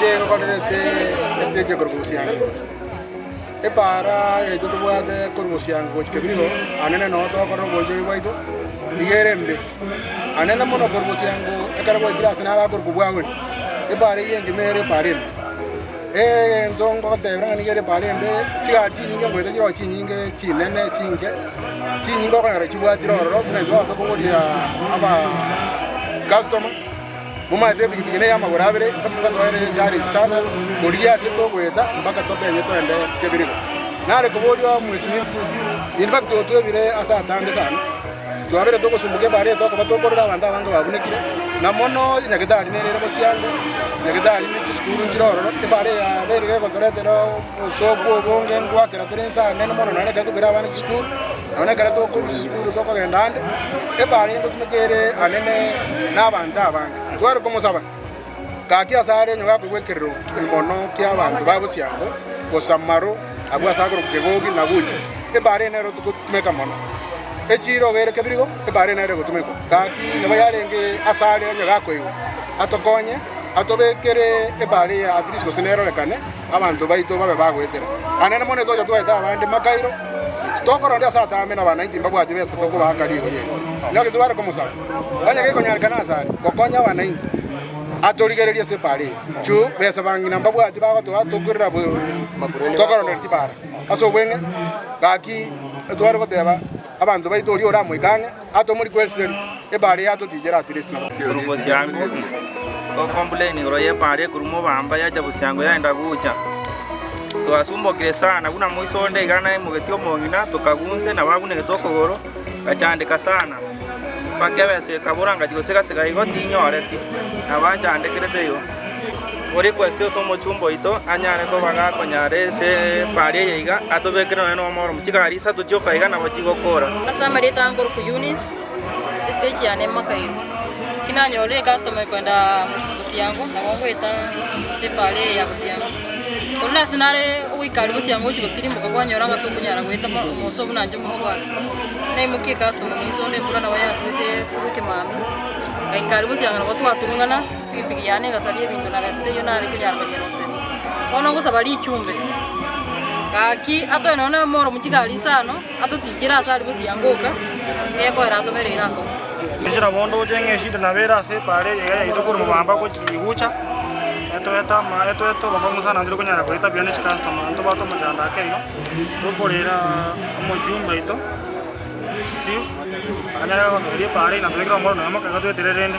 Ase no kore se stage korbusiang. E para e to buate korbusiang coach kebrigo anene no to korno bojo ibaito. Igerembe. Anene mono korbusiang e karbo class na ba korbua gol. E para yenge mere parem. E ndongo te branga nigere parembe tiga tinyinge ngoita jiro tinyinge tinene tinge. Tinyingo kana chibuati ro ne zo to ko dia aba customer muma de bigine ya magorabere fakinga toere jari sana kodia seto goeta mpaka tope nyeto ende kebirigo nare kobodio mwesimi in fact to bire asa tande sana to abere to kusumbuke bare to ko to korra banda banga babunekire na mono nyagedali nere bosiango nyagedali ni skuru njiroro te bare ya bere ko torete ro so ko bonge ngwa kera trensa nene mono nane ka to gira bana skuru nane kera to ko skuru to ko gendande e bare ngo tumekere anene na banda banga twari como saba kaki asare nyoga kwekero mono kia bantu babusiango bosamaro abwa sagro kegogi na buche e bare nero tukumeka mono e chiro gere kebrigo e bare nero gutumeko kaki ne bayarenge asare nyoga kweyo atokonye atobekere e bare atrisco senero lekane abantu baito babe bagwetera anene mone toja twaita abandi makairo tokoronde asata amena bana intimba bwati bese toko bakali goye no que twara como saba banya ke konyarikana asare kokonya bana inti atorigereria se pare chu bese bangi namba bwati bago to atokurira bo tokoronde tipara aso wenge gaki twara goteba abantu baito ri ora moikane atomuri kwese e bare ato tijera atirista grupo siango ko complain ro ye pare kurumo bamba ya jabu siango yaenda gucha twasumbokire sana kuna muisonde igana mugetio mongina tukagunse na babune getokogoro gachandika sana pakebese kaburanga digoseka sega igoti nyoreti na bachandikirete yo ori kwestio somo chumbo ito anyare ko baga konyare se pare yiga atobekira no moro muchikari sa tuchoka iga na bachigo kora asama leta ngoro ku Yunis stage ya ne makairo kinanyole customer kwenda busiango na wangweta se pare ya busiango Ona sinare uikari busiango chiko kiri mukagwanyoranga tukunyara gweta muso bunanje muswara ne mukie customer misonde pura na waya twite kuruke mami aikari busiango no twaturungana bibigiyane gasalie bintu na reste yo nari kunyara bagerose ono gusabali chumbe kaki ato eno moro muchikali sano ato tikira asali busiango ka eko era to mere irako njira bondo jenge shida na vera se pare ya itokuru mubamba ko chigucha eto baba musana ndiro kunyara kweta byane customer ndo bato mujanda keyo rukorera mujumba ito Steve anyara ko pare na ndiro moro na maka gato tererende